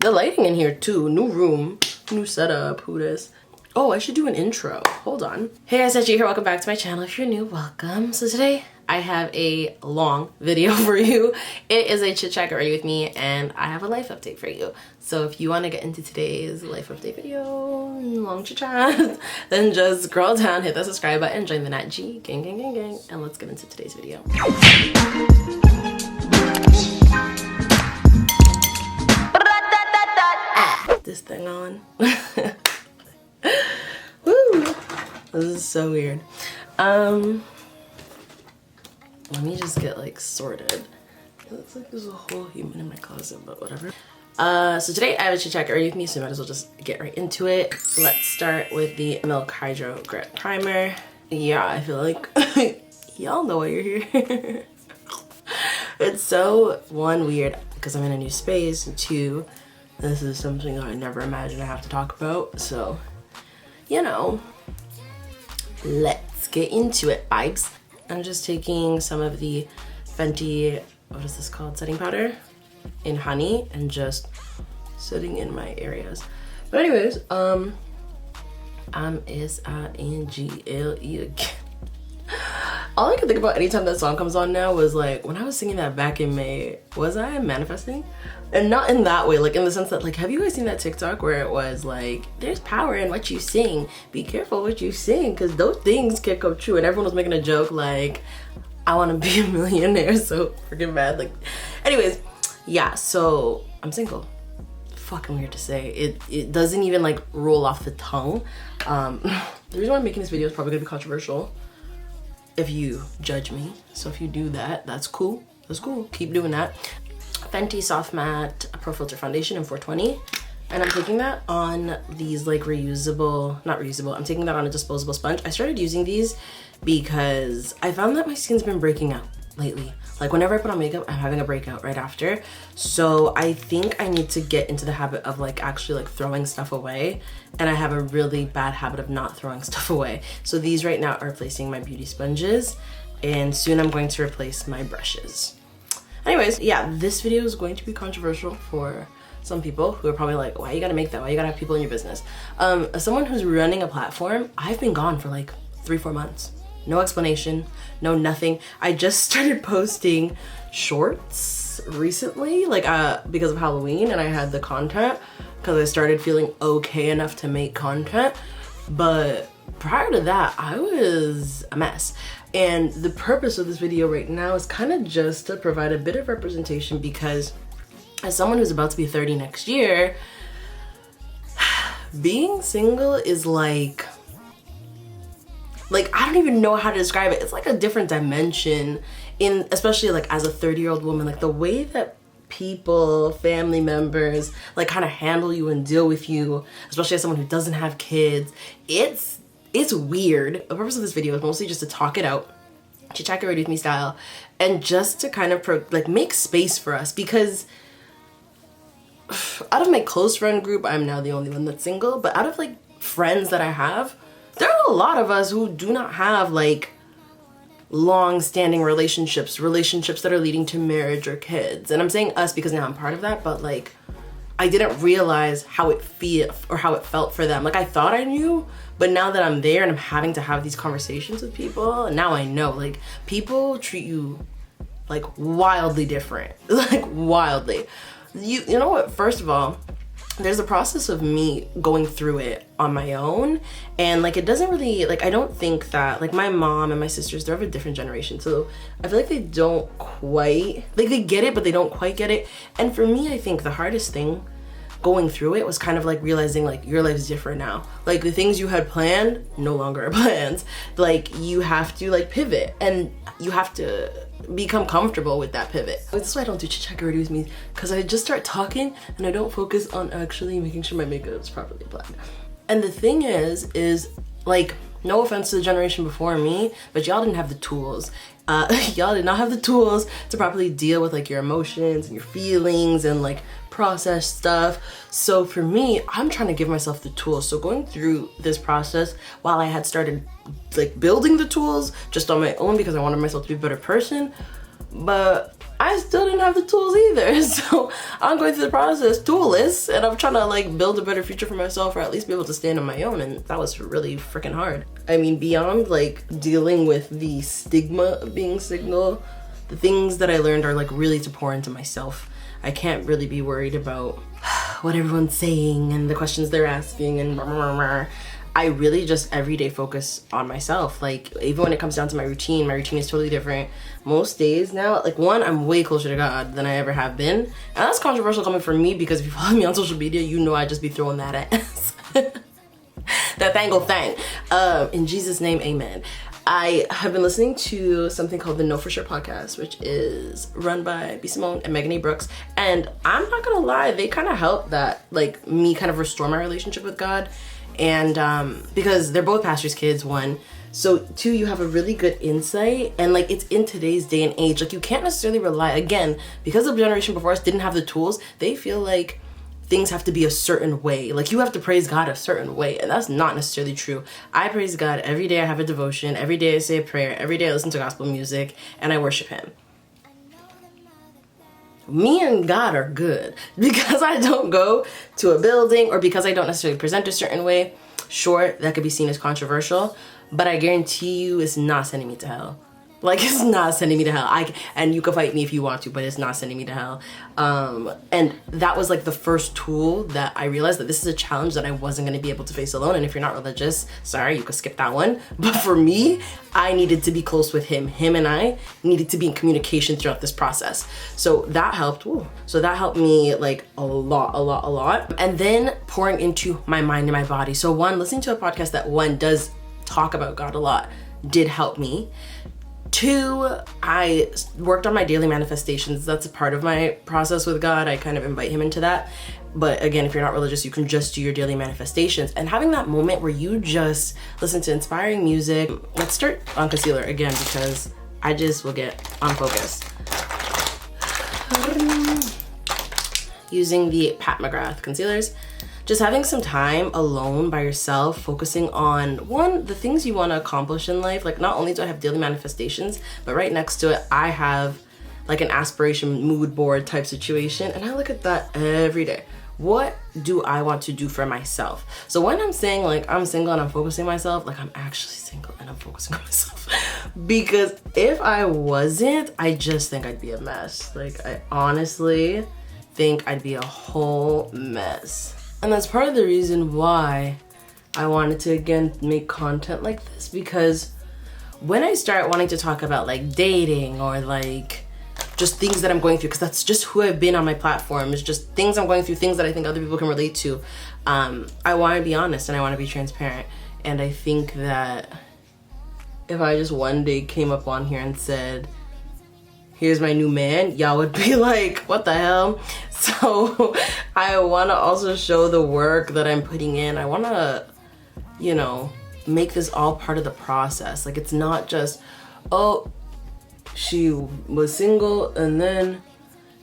The lighting in here too. New room, new setup. Who this? Oh, I should do an intro. Hold on. Hey guys, Natt Gee here. Welcome back to my channel. If you're new, welcome. So today I have a long video for you. It is a chit chat get ready with me, and I have a life update for you. So if you want to get into today's life update video, long chit chat, then just scroll down, hit the subscribe button, join the Natt Gee gang, and let's get into today's video. This thing on. Woo! This is so weird. Let me just get like sorted. It looks like there's a whole human in my closet, but whatever. So today I have a chit chat get ready with me, so I might as well just get right into it. Let's start with the Milk Hydrogrip primer. Yeah, I feel like y'all know why you're here. It's so, one, weird because I'm in a new space, and two, this is something I never imagined I have to talk about, so you know, let's get into it, vibes. I'm just taking some of the Fenty, what is this called, setting powder in honey, and just setting in my areas. But anyways, S-I-N-G-L-E again. All I can think about anytime that song comes on now was like, when I was singing that back in May, was I manifesting? And not in that way, like in the sense that, like, have you guys seen that TikTok where it was like, there's power in what you sing, be careful what you sing, because those things can come true. And everyone was making a joke like, I want to be a millionaire so freaking bad. Like, anyways, yeah, so I'm single. Fucking weird to say. It doesn't even like roll off the tongue. The reason why I'm making this video is probably gonna be controversial if you judge me. So if you do that, that's cool. That's cool. Keep doing that. Fenty Soft Matte Pro Filtr foundation in 420, and I'm taking that on these like reusable, not reusable, I'm taking that on a disposable sponge. I started using these because I found that my skin's been breaking out lately. Like whenever I put on makeup, I'm having a breakout right after. So I think I need to get into the habit of like actually like throwing stuff away, and I have a really bad habit of not throwing stuff away. So these right now are replacing my beauty sponges, and soon I'm going to replace my brushes. Anyways, yeah, this video is going to be controversial for some people who are probably like, why you gotta make that? Why you gotta have people in your business? As someone who's running a platform, I've been gone for like 3-4 months. No explanation, no nothing. I just started posting shorts recently, like because of Halloween, and I had the content because I started feeling okay enough to make content. But prior to that, I was a mess. And the purpose of this video right now is kind of just to provide a bit of representation, because as someone who's about to be 30 next year, being single is like I don't even know how to describe it. It's like a different dimension, in especially like as a 30-year-old woman, like the way that people, family members, like kind of handle you and deal with you, especially as someone who doesn't have kids. It's weird. The purpose of this video is mostly just to talk it out, chit chat get ready with me style, and just to kind of like make space for us, because out of my close friend group, I'm now the only one that's single, but out of like friends that I have, there are a lot of us who do not have like long-standing relationships that are leading to marriage or kids. And I'm saying us because now I'm part of that, but like I didn't realize how it felt for them. Like I thought I knew, but now that I'm there and I'm having to have these conversations with people, now I know, like, people treat you like wildly different, like wildly. You know what, first of all, there's a process of me going through it on my own, and like it doesn't really, like, I don't think that, like, my mom and my sisters, they're of a different generation, so I feel like they don't quite, like, they get it but they don't quite get it. And for me, I think the hardest thing going through it was kind of like realizing like your life is different now. Like the things you had planned no longer are plans. Like you have to like pivot, and you have to become comfortable with that pivot. This is why I don't do chit chat get ready with me, because I just start talking and I don't focus on actually making sure my makeup is properly applied. And the thing is like, no offense to the generation before me, but y'all didn't have the tools. Y'all did not have the tools to properly deal with like your emotions and your feelings and like process stuff. So for me, I'm trying to give myself the tools. So going through this process while I had started like building the tools just on my own because I wanted myself to be a better person, but I still didn't have the tools either. So I'm going through the process toolless, and I'm trying to like build a better future for myself, or at least be able to stand on my own, and that was really freaking hard. I mean, beyond like dealing with the stigma of being single, the things that I learned are like really to pour into myself. I can't really be worried about what everyone's saying and the questions they're asking and blah, blah, blah, blah. I really just everyday focus on myself. Like, even when it comes down to my routine is totally different. Most days now, like, one, I'm way closer to God than I ever have been. And that's controversial coming from me, because if you follow me on social media, you know I just be throwing that ass. That thangle thing. In Jesus' name, amen. I have been listening to something called the Know For Sure podcast, which is run by B. Simone and Megan A. Brooks. And I'm not gonna lie, they kind of helped that, like, me kind of restore my relationship with God. And because they're both pastors' kids, one. So two, you have a really good insight, and like, it's in today's day and age. Like, you can't necessarily rely, again, because the generation before us didn't have the tools, they feel like things have to be a certain way. Like, you have to praise God a certain way, and that's not necessarily true. I praise God every day. I have a devotion. Every day I say a prayer. Every day I listen to gospel music, and I worship him. Me and God are good. Because I don't go to a building, or because I don't necessarily present a certain way. Sure, that could be seen as controversial, but I guarantee you it's not sending me to hell. Like, it's not sending me to hell. And you can fight me if you want to, but it's not sending me to hell. And that was like the first tool that I realized that this is a challenge that I wasn't going to be able to face alone. And if you're not religious, sorry, you could skip that one. But for me, I needed to be close with him. Him and I needed to be in communication throughout this process. So that helped. So that helped me like a lot. And then pouring into my mind and my body. So one, listening to a podcast that one does talk about God a lot did help me. Two, I worked on my daily manifestations. That's a part of my process with God. I kind of invite him into that. But again, if you're not religious, you can just do your daily manifestations. And having that moment where you just listen to inspiring music. Let's start on concealer again, because I just will get unfocused. Using the Pat McGrath concealers. Just having some time alone by yourself, focusing on, one, the things you want to accomplish in life. Like, not only do I have daily manifestations, but right next to it, I have like an aspiration mood board type situation. And I look at that every day. What do I want to do for myself? So when I'm saying like I'm single and I'm focusing myself, like I'm actually single and I'm focusing on myself. Because if I wasn't, I just think I'd be a mess. Like, I honestly think I'd be a whole mess. And that's part of the reason why I wanted to, again, make content like this, because when I start wanting to talk about like dating or like just things that I'm going through, because that's just who I've been on my platform, is just things I'm going through, things that I think other people can relate to. I want to be honest and I want to be transparent. And I think that if I just one day came up on here and said, here's my new man, y'all would be like, what the hell? So I want to also show the work that I'm putting in. I want to, you know, make this all part of the process. Like, it's not just, oh, she was single and then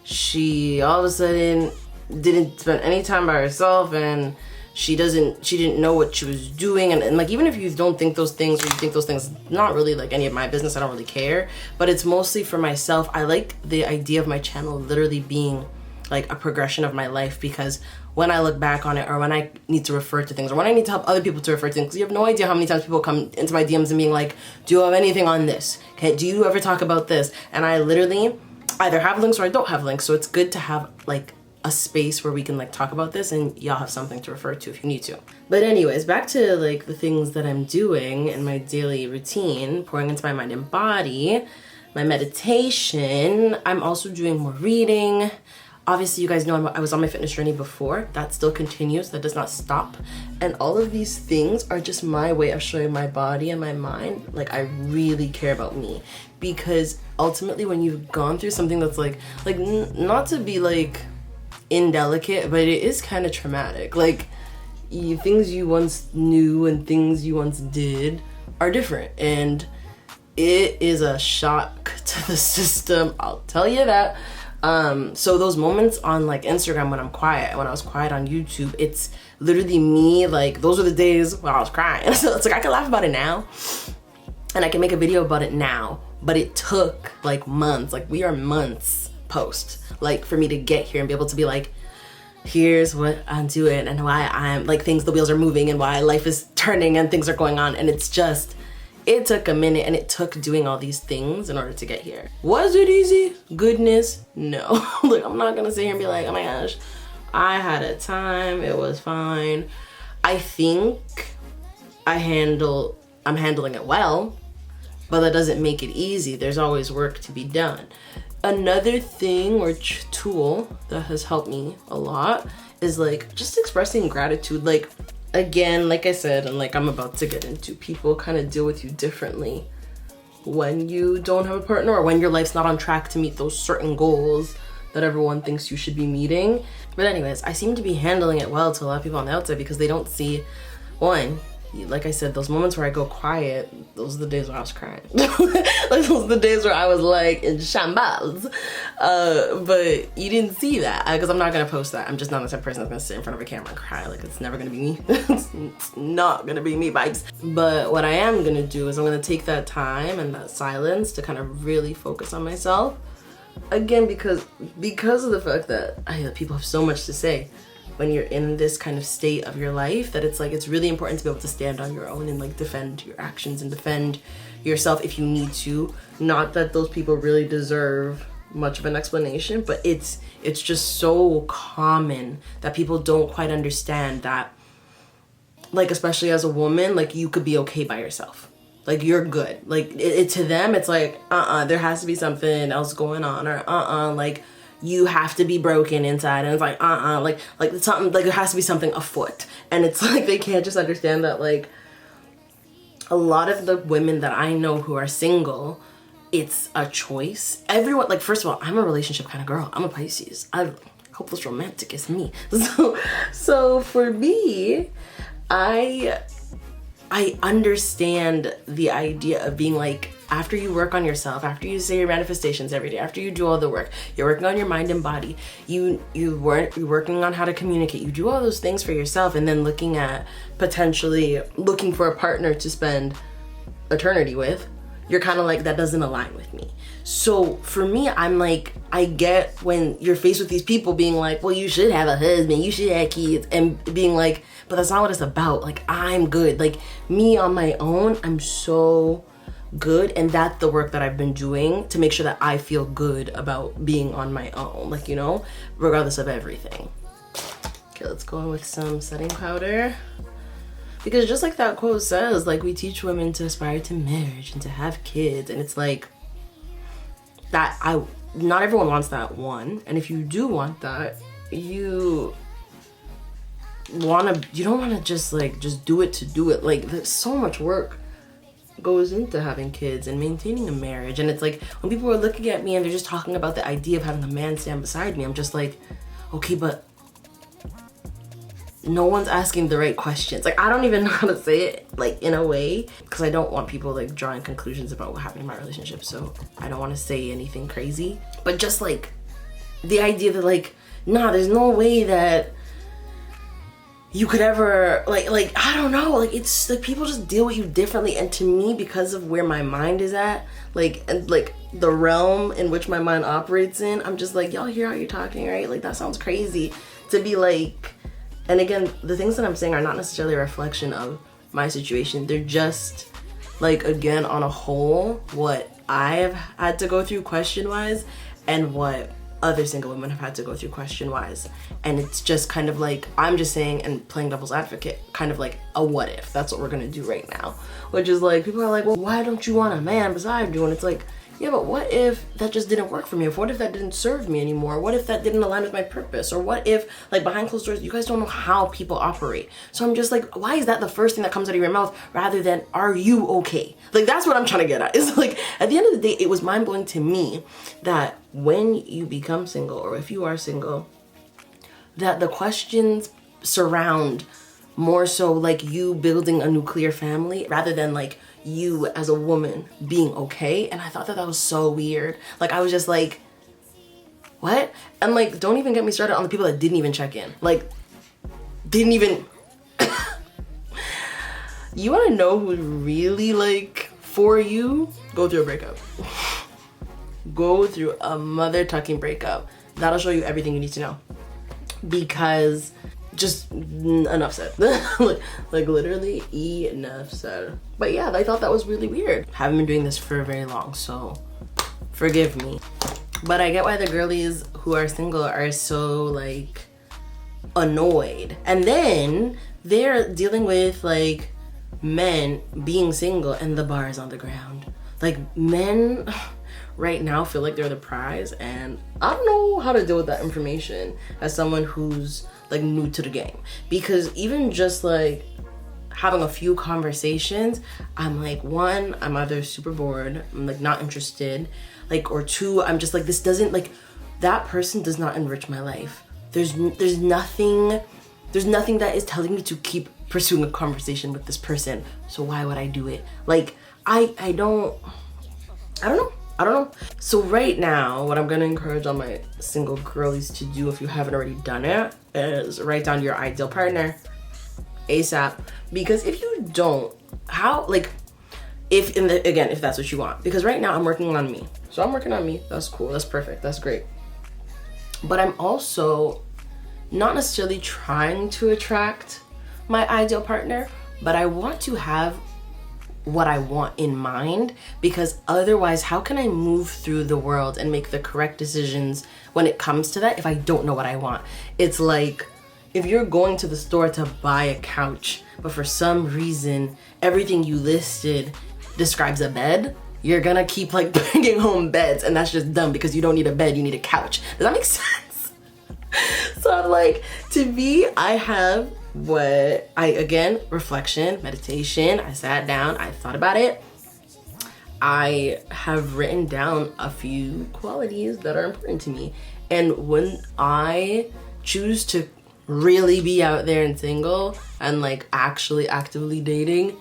she all of a sudden didn't spend any time by herself, and she didn't know what she was doing. And like, even if you don't think those things, or you think those things, not really like any of my business, I don't really care, but it's mostly for myself. I like the idea of my channel literally being like a progression of my life, because when I look back on it, or when I need to refer to things, or when I need to help other people to refer to things, because you have no idea how many times people come into my DMs and being like, do you have anything on this? Okay, do you ever talk about this? And I literally either have links or I don't have links. So it's good to have like a space where we can like talk about this, and y'all have something to refer to if you need to. But anyways, back to like the things that I'm doing in my daily routine, pouring into my mind and body, my meditation. I'm also doing more reading. Obviously, you guys know I was on my fitness journey before. That still continues. That does not stop. And all of these things are just my way of showing my body and my mind, like, I really care about me. Because ultimately, when you've gone through something that's like not to be like indelicate, but it is kind of traumatic. Like, things you once knew and things you once did are different. And it is a shock to the system, I'll tell you that. So those moments on like Instagram when I'm quiet, when I was quiet on YouTube, it's literally me, like, those were the days when I was crying. So it's like, I can laugh about it now and I can make a video about it now, but it took like months, like we are months post, like for me to get here and be able to be like, here's what I'm doing and why I'm like, things, the wheels are moving and why life is turning and things are going on. And it's just, it took a minute and it took doing all these things in order to get here. Was it easy? Goodness, no. Like, I'm not gonna sit here and be like, oh my gosh, I had a time, it was fine. I think I'm handling it well, but that doesn't make it easy. There's always work to be done. Another thing or tool that has helped me a lot is like just expressing gratitude. Like, again, like I said, and like I'm about to get into, people kind of deal with you differently when you don't have a partner or when your life's not on track to meet those certain goals that everyone thinks you should be meeting. But anyways, I seem to be handling it well to a lot of people on the outside because they don't see, one, like I said, those moments where I go quiet, those are the days where I was crying. Like, those are the days where I was like in shambles. But you didn't see that because I'm not gonna post that. I'm just not the type of person that's gonna sit in front of a camera and cry. Like, it's never gonna be me. It's not gonna be me, vibes. But what I am gonna do is I'm gonna take that time and that silence to kind of really focus on myself. Again, because of the fact that people have so much to say when you're in this kind of state of your life, that it's like, it's really important to be able to stand on your own and like defend your actions and defend yourself if you need to. Not that those people really deserve much of an explanation, but it's just so common that people don't quite understand that, like, especially as a woman, like, you could be okay by yourself. Like, you're good. Like, to them, it's like, there has to be something else going on, or like, you have to be broken inside, and it's like, like something, like, there has to be something afoot. And it's like, they can't just understand that, like, a lot of the women that I know who are single, it's a choice. Everyone, like, first of all, I'm a relationship kind of girl. I'm a Pisces. I'm hopeless romantic is me. So for me, I understand the idea of being like, after you work on yourself, after you say your manifestations every day, after you do all the work, you're working on your mind and body, you're working on how to communicate, you do all those things for yourself, and then looking at potentially looking for a partner to spend eternity with, you're kind of like, that doesn't align with me. So for me, I'm like, I get when you're faced with these people being like, well, you should have a husband, you should have kids, and being like, but that's not what it's about. Like, I'm good. Like, me on my own, I'm so good, and that's the work that I've been doing to make sure that I feel good about being on my own, like, you know, regardless of everything. Okay, let's go in with some setting powder, because just like that quote says, like, we teach women to aspire to marriage and to have kids, and it's like that, not everyone wants that, one, and if you do want that, you don't want to just do it to do it. Like, there's so much work goes into having kids and maintaining a marriage. And it's like, when people are looking at me and they're just talking about the idea of having a man stand beside me, I'm just like, okay, but no one's asking the right questions. Like, I don't even know how to say it, like, in a way, because I don't want people like drawing conclusions about what happened in my relationship, so I don't want to say anything crazy. But just like the idea that, like, nah, there's no way that you could ever, like, I don't know, like, it's like people just deal with you differently. And to me, because of where my mind is at, like, and like the realm in which my mind operates in, I'm just like, y'all hear how you're talking, right? Like, that sounds crazy to be like. And again, the things that I'm saying are not necessarily a reflection of my situation. They're just, like, again, on a whole, what I've had to go through question-wise and what other single women have had to go through question-wise. And it's just kind of like, I'm just saying, and playing devil's advocate, kind of like a what if. That's what we're gonna do right now. Which is like, people are like, well, why don't you want a man beside you? And it's like, yeah, but what if that just didn't work for me? What if that didn't serve me anymore? What if that didn't align with my purpose? Or what if, like, behind closed doors, you guys don't know how people operate. So I'm just like, why is that the first thing that comes out of your mouth rather than, are you okay? Like, that's what I'm trying to get at. It's like, at the end of the day, it was mind-blowing to me that when you become single, or if you are single, that the questions surround more so like you building a nuclear family rather than like you as a woman being okay. And I thought that that was so weird. Like, I was just like, what? And like, don't even get me started on the people that didn't even check in. Like, didn't even you want to know who really like before you go through a breakup. Go through a mother-tucking breakup. That'll show you everything you need to know. Because just enough said. like literally enough said. But yeah, I thought that was really weird. Haven't been doing this for very long, so forgive me. But I get why the girlies who are single are so like annoyed. And then they're dealing with like men being single and the bar is on the ground. Like men right now feel like they're the prize, and I don't know how to deal with that information as someone who's like new to the game. Because even just like having a few conversations, I'm like, one, I'm either super bored, I'm like not interested, like, or two, I'm just like, this doesn't, like, that person does not enrich my life. There's nothing that is telling me to keep pursuing a conversation with this person, so why would I do it? Like, I don't know. So right now, what I'm gonna encourage all my single girlies to do, if you haven't already done it, is write down your ideal partner ASAP. Because if you don't, how, like, if that's what you want. Because right now I'm working on me. So I'm working on me. That's cool. That's perfect. That's great. But I'm also not necessarily trying to attract my ideal partner, but I want to have what I want in mind, because otherwise how can I move through the world and make the correct decisions when it comes to that if I don't know what I want? It's like if you're going to the store to buy a couch, but for some reason everything you listed describes a bed, you're gonna keep like bringing home beds, and that's just dumb because you don't need a bed, you need a couch. Does that make sense? So I'm like, to me, I have what again, reflection, meditation. I sat down, I thought about it. I have written down a few qualities that are important to me. And when I choose to really be out there and single and like actually actively dating,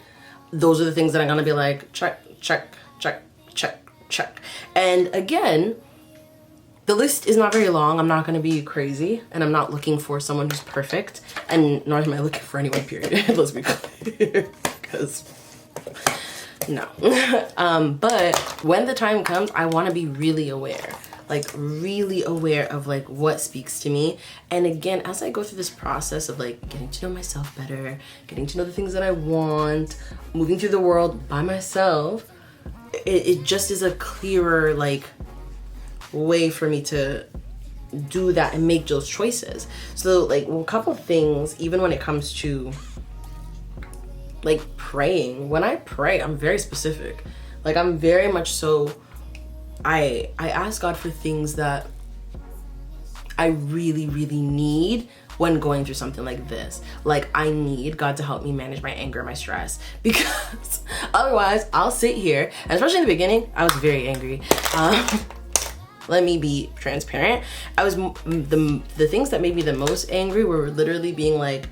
those are the things that I'm gonna be like, check, check, check, check, check. And again, the list is not very long. I'm not gonna be crazy, and I'm not looking for someone who's perfect, and nor am I looking for anyone, period. Let's be clear, because no. But when the time comes, I wanna be really aware, like really aware of like what speaks to me. And again, as I go through this process of like getting to know myself better, getting to know the things that I want, moving through the world by myself, it just is a clearer like way for me to do that and make those choices. So like a couple of things, even when it comes to like praying, when I pray, I'm very specific. Like I'm very much so, I ask God for things that I really, really need when going through something like this. Like I need God to help me manage my anger, my stress, because otherwise I'll sit here, and especially in the beginning, I was very angry. Let me be transparent. I was, the things that made me the most angry were literally being like,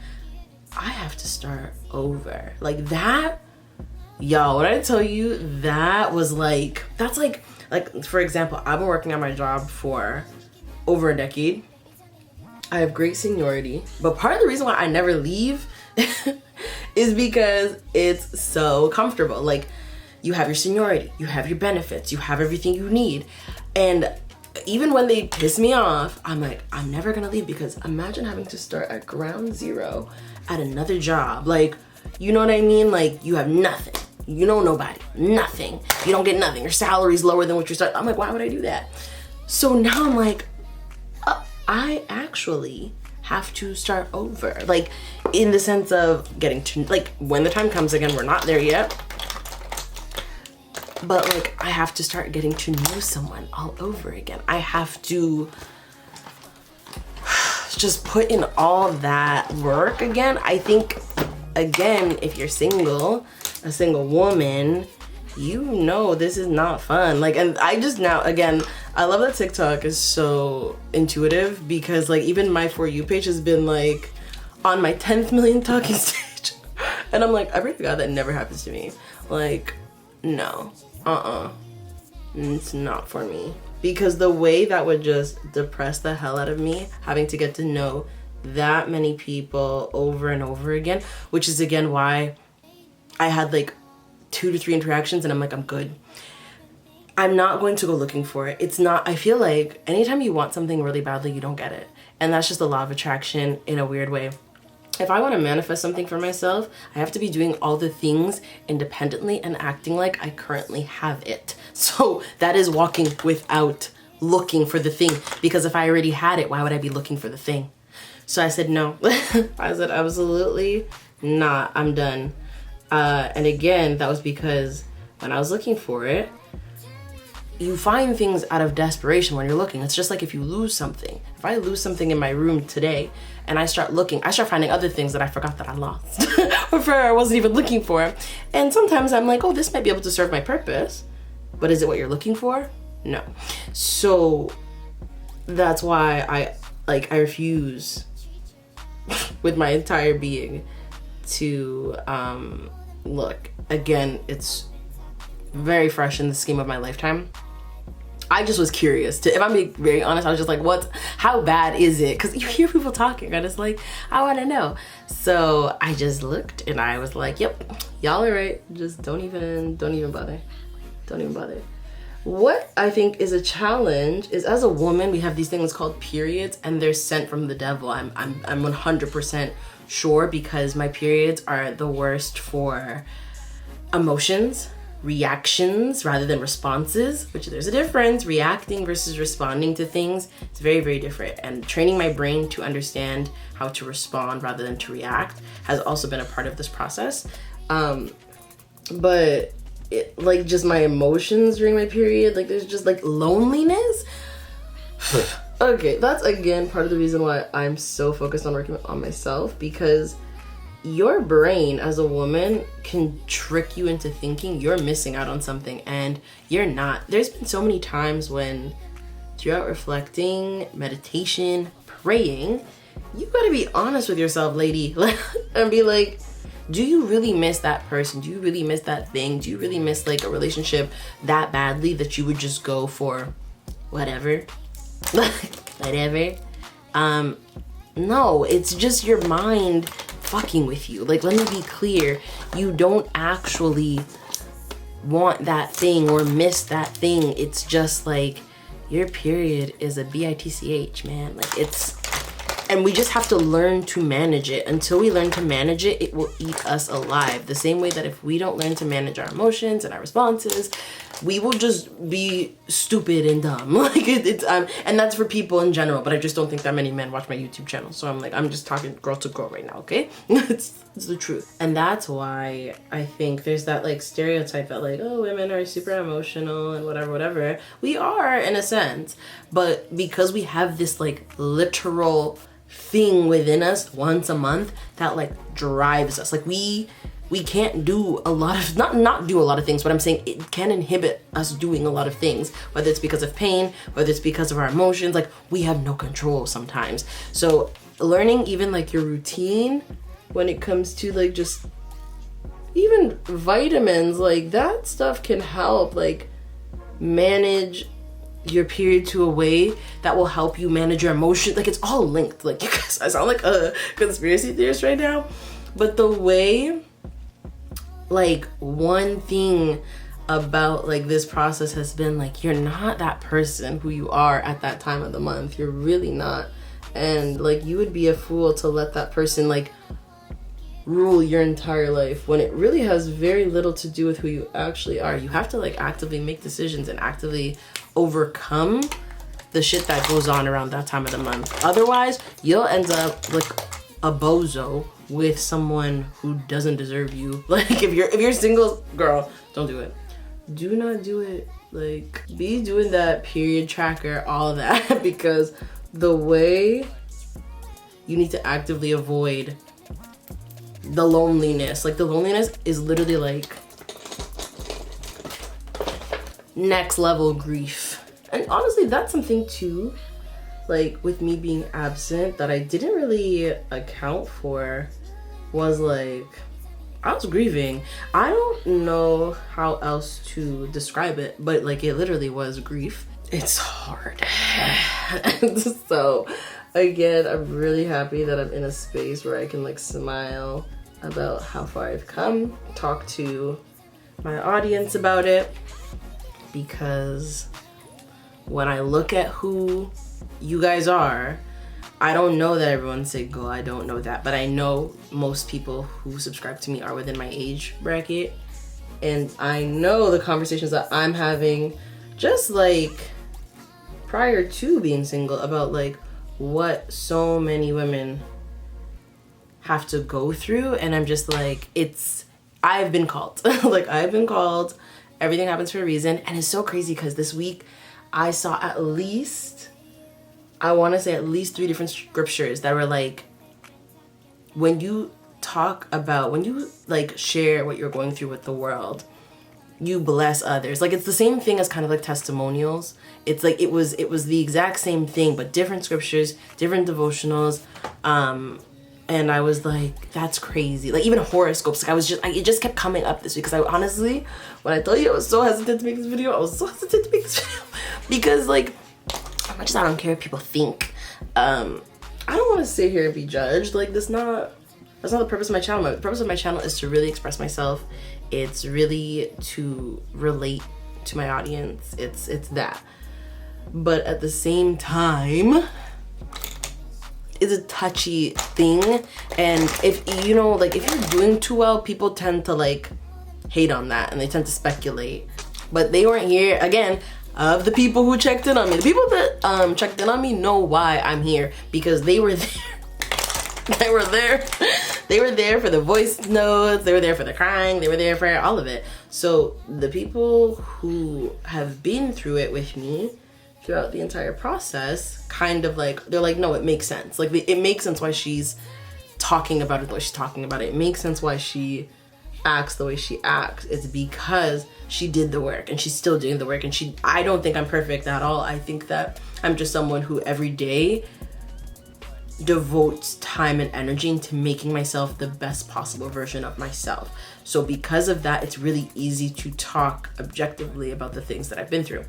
I have to start over. Like that, y'all, when I tell you, that was like, that's like for example, I've been working on my job for over a decade. I have great seniority, but part of the reason why I never leave is because it's so comfortable. Like you have your seniority, you have your benefits, you have everything you need. And even when they piss me off, I'm like, I'm never gonna leave, because imagine having to start at ground zero at another job. Like, you know what I mean? Like you have nothing. You know nobody, nothing. You don't get nothing. Your salary's lower than what you start. I'm like, why would I do that? So now I'm like, I actually have to start over. Like in the sense of getting to, like when the time comes, again, we're not there yet, but like I have to start getting to know someone all over again. I have to just put in all that work again. I think, again, if you're single, a single woman, you know this is not fun. Like, and I just now, again, I love that TikTok is so intuitive, because like even my For You page has been like on my 10th million talking stage. And I'm like, I pray to God that never happens to me. Like, no, it's not for me. Because the way that would just depress the hell out of me, having to get to know that many people over and over again, which is again why I had like 2 to 3 interactions and I'm like, I'm good. I'm not going to go looking for it. It's not, I feel like anytime you want something really badly, you don't get it. And that's just the law of attraction in a weird way. If I want to manifest something for myself, I have to be doing all the things independently and acting like I currently have it. So that is walking without looking for the thing, because if I already had it, why would I be looking for the thing? So I said no. I said absolutely not. I'm done. And again, that was because when I was looking for it, you find things out of desperation when you're looking. It's just like if you lose something. If I lose something in my room today and I start looking, I start finding other things that I forgot that I lost or for I wasn't even looking for. And sometimes I'm like, oh, this might be able to serve my purpose, but is it what you're looking for? No. So that's why I refuse with my entire being to look. Again, it's very fresh in the scheme of my lifetime. I just was curious if I'm being very honest. I was just like, how bad is it? Because you hear people talking and it's like, I want to know. So I just looked and I was like, yep, y'all are right. Just don't even bother. Don't even bother. What I think is a challenge is, as a woman, we have these things called periods and they're sent from the devil. I'm 100% sure, because my periods are the worst for emotions, reactions rather than responses, which there's a difference. Reacting versus responding to things, it's very, very different. And training my brain to understand how to respond rather than to react has also been a part of this process. But it, like, just my emotions during my period, like there's just like loneliness. Okay, that's again part of the reason why I'm so focused on working on myself, because your brain as a woman can trick you into thinking you're missing out on something and you're not. There's been so many times when throughout reflecting, meditation, praying, you gotta be honest with yourself, lady, and be like, do you really miss that person? Do you really miss that thing? Do you really miss like a relationship that badly that you would just go for whatever? Whatever. No, it's just your mind fucking with you. Like, let me be clear, you don't actually want that thing or miss that thing. It's just like your period is a bitch, man. Like, it's, and we just have to learn to manage it. Until we learn to manage it, it will eat us alive. The same way that if we don't learn to manage our emotions and our responses, we will just be stupid and dumb. Like it's and that's for people in general, but I just don't think that many men watch my YouTube channel. So I'm like, I'm just talking girl to girl right now, okay? it's the truth. And that's why I think there's that like stereotype that like, oh, women are super emotional and whatever. We are in a sense, but because we have this like literal thing within us once a month that like drives us, like we can't do a lot of, not do a lot of things, but I'm saying it can inhibit us doing a lot of things, whether it's because of pain, whether it's because of our emotions. Like, we have no control sometimes. So learning even like your routine when it comes to like just even vitamins, like that stuff can help like manage your period to a way that will help you manage your emotions. Like, it's all linked. Like, you guys, I sound like a conspiracy theorist right now, but the way, like, one thing about like this process has been like, you're not that person who you are at that time of the month. You're really not. And like, you would be a fool to let that person like rule your entire life when it really has very little to do with who you actually are. You have to like actively make decisions and actively overcome the shit that goes on around that time of the month. Otherwise, you'll end up like a bozo with someone who doesn't deserve you. Like, if you're single, girl, don't do it. Do not do it. Like, be doing that period tracker, all of that, because the way you need to actively avoid the loneliness, like the loneliness is literally like next level grief. And honestly, that's something too, like with me being absent, that I didn't really account for, was like, I was grieving. I don't know how else to describe it, but like it literally was grief. It's hard. So again, I'm really happy that I'm in a space where I can like smile about how far I've come, talk to my audience about it, because when I look at who you guys are, I don't know that everyone's single, I don't know that, but I know most people who subscribe to me are within my age bracket, and I know the conversations that I'm having just like prior to being single about like what so many women have to go through, and I'm just like, I've been called. Like, I've been called. Everything happens for a reason. And it's so crazy because this week I saw at least, I want to say at least 3 different scriptures that were like, when you like share what you're going through with the world, you bless others. Like, it's the same thing as kind of like testimonials. It's like, it was the exact same thing, but different scriptures, different devotionals. And I was like, that's crazy. Like, even horoscopes, like it just kept coming up this week. Because I honestly, when I told you I was so hesitant to make this video, I was so hesitant to make this video. Because like, as much as I don't care what people think, I don't want to sit here and be judged. Like, that's not the purpose of my channel. The purpose of my channel is to really express myself. It's really to relate to my audience. It's that. But at the same time, it's a touchy thing, and if you know, like, if you're doing too well, people tend to like hate on that, and they tend to speculate. But they weren't here. Again, of the people who checked in on me, the people that checked in on me know why I'm here, because they were there. They were there. They were there for the voice notes, they were there for the crying, they were there for all of it. So the people who have been through it with me throughout the entire process, kind of like, they're like, no, it makes sense. Like, it makes sense why she's talking about it the way she's talking about it. It makes sense why she acts the way she acts. It's because she did the work, and she's still doing the work. And I don't think I'm perfect at all. I think that I'm just someone who every day devotes time and energy into making myself the best possible version of myself. So because of that, it's really easy to talk objectively about the things that I've been through.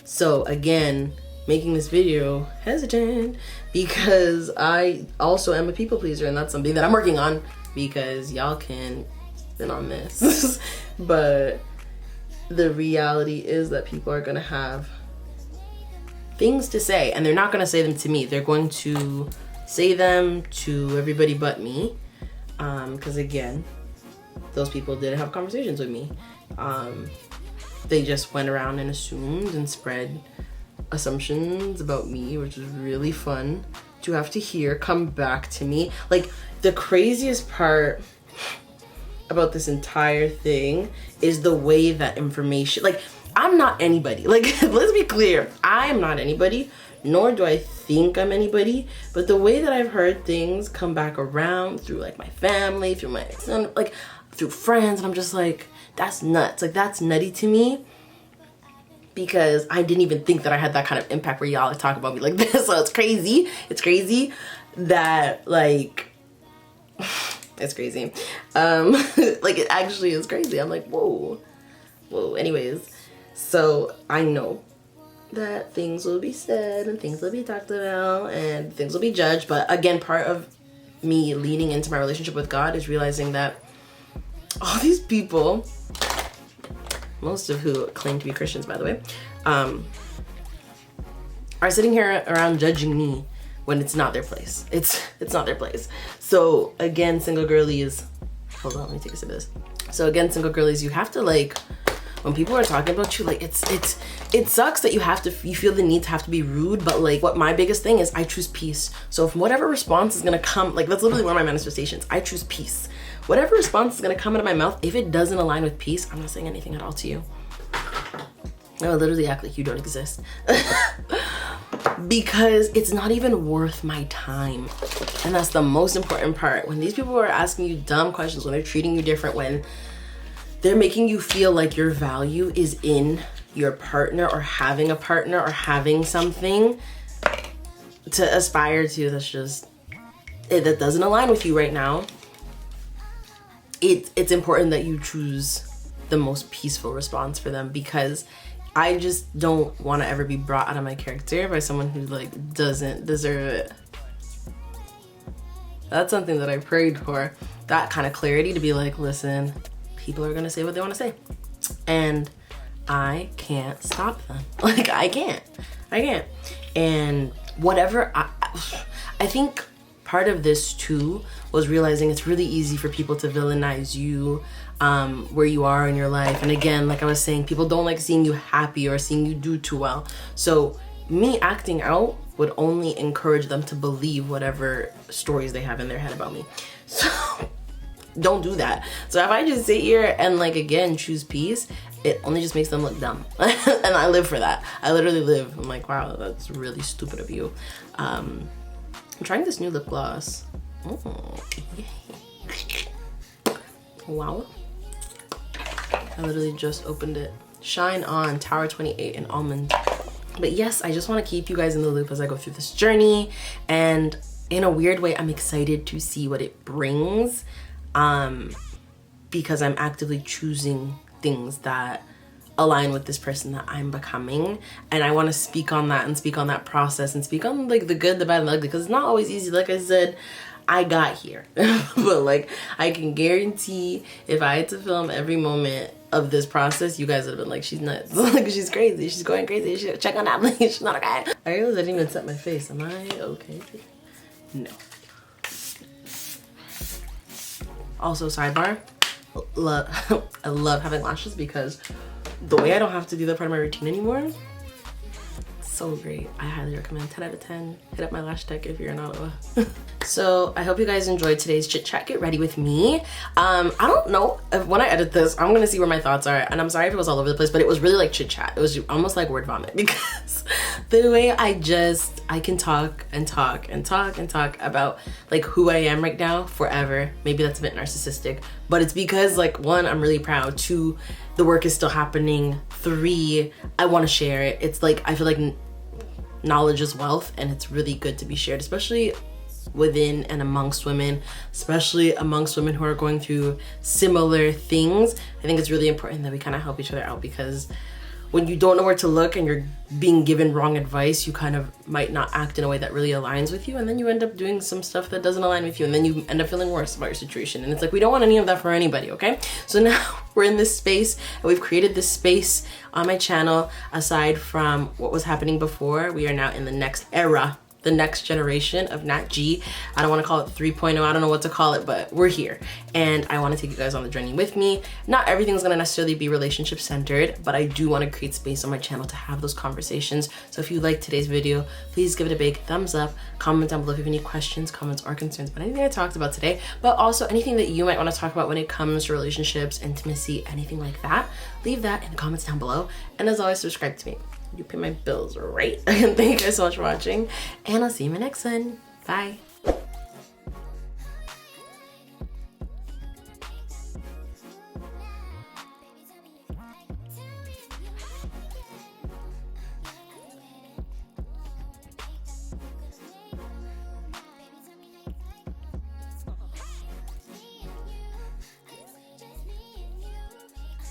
So again, making this video hesitant because I also am a people pleaser, and that's something that I'm working on, because y'all can spin on this. But the reality is that people are gonna have things to say, and they're not gonna say them to me. They're going to say them to everybody but me, because again, those people didn't have conversations with me. They just went around and assumed and spread assumptions about me, which was really fun to have to hear come back to me. Like, the craziest part about this entire thing is the way that information, like, I'm not anybody. Like, let's be clear, I am not anybody, nor do I think I'm anybody, but the way that I've heard things come back around through like my family, through my son, like through friends, and I'm just like, that's nuts. Like, that's nutty to me, because I didn't even think that I had that kind of impact where y'all talk about me like this. So it's crazy. It's crazy that, like, it's crazy. Like, it actually is crazy. I'm like, whoa. Anyways, so I know that things will be said and things will be talked about and things will be judged. But again, part of me leaning into my relationship with God is realizing that all these people, most of who claim to be Christians, by the way, are sitting here around judging me when it's not their place. It's not their place. So again, single girlies, hold on, let me take a sip of this. So again, single girlies, you have to, like, when people are talking about you, like, it sucks that you feel the need to have to be rude, but like, what my biggest thing is, I choose peace. So if whatever response is gonna come, like, that's literally one of my manifestations, I choose peace. Whatever response is gonna come out of my mouth, if it doesn't align with peace, I'm not saying anything at all to you. I would literally act like you don't exist. Because it's not even worth my time. And that's the most important part. When these people are asking you dumb questions, when they're treating you different, when they're making you feel like your value is in your partner or having a partner or having something to aspire to, that's just, that doesn't align with you right now. It's important that you choose the most peaceful response for them, because I just don't want to ever be brought out of my character by someone who, like, doesn't deserve it. That's something that I prayed for, that kind of clarity, to be like, listen, people are gonna say what they want to say, and I can't stop them. Like, I can't. And whatever, I think part of this too was realizing it's really easy for people to villainize you where you are in your life. And again, like I was saying, people don't like seeing you happy or seeing you do too well. So me acting out would only encourage them to believe whatever stories they have in their head about me. So don't do that. So if I just sit here and, like, again, choose peace, it only just makes them look dumb. And I live for that. I literally live. I'm like, wow, that's really stupid of you. I'm trying this new lip gloss. Oh, yay. Wow. I literally just opened it. Shine On Tower 28 in Almond. But yes, I just want to keep you guys in the loop as I go through this journey. And in a weird way, I'm excited to see what it brings, because I'm actively choosing things that align with this person that I'm becoming. And I want to speak on that and speak on that process and speak on, like, the good, the bad, and the ugly, because it's not always easy. Like I said, I got here. But, like, I can guarantee if I had to film every moment of this process, you guys would have been like, she's nuts. Like, she's crazy, she's going crazy, she check on that, please, she's not okay. I realized I didn't even set my face. Am I okay? No. Also, sidebar, I love having lashes, because the way I don't have to do that part of my routine anymore, it's so great. I highly recommend. 10 out of 10. Hit up my lash tech if you're in Ottawa. So I hope you guys enjoyed today's chit chat. Get ready with me. I don't know if when I edit this, I'm gonna see where my thoughts are, and I'm sorry if it was all over the place, but it was really like chit chat. It was almost like word vomit, because the way I can talk and talk and talk and talk about, like, who I am right now forever. Maybe that's a bit narcissistic, but it's because, like, 1, I'm really proud. 2, the work is still happening. 3, I want to share it. It's like, I feel like knowledge is wealth, and it's really good to be shared, especially within and amongst women, especially amongst women who are going through similar things. I think it's really important that we kind of help each other out, because when you don't know where to look and you're being given wrong advice, you kind of might not act in a way that really aligns with you, and then you end up doing some stuff that doesn't align with you, and then you end up feeling worse about your situation. And it's like, we don't want any of that for anybody, okay? So now we're in this space, and we've created this space on my channel. Aside from what was happening before, we are now in the next era, the next generation of Natt Gee. I don't want to call it 3.0, I don't know what to call it, but we're here, and I want to take you guys on the journey with me. Not everything's going to necessarily be relationship centered, but I do want to create space on my channel to have those conversations. So if you liked today's video, please give it a big thumbs up. Comment down below if you have any questions, comments, or concerns about anything I talked about today, but also anything that you might want to talk about when it comes to relationships, intimacy, anything like that. Leave that in the comments down below, and as always, subscribe to me. You pay my bills, right? And thank you guys so much for watching, and I'll see you in my next one. Bye.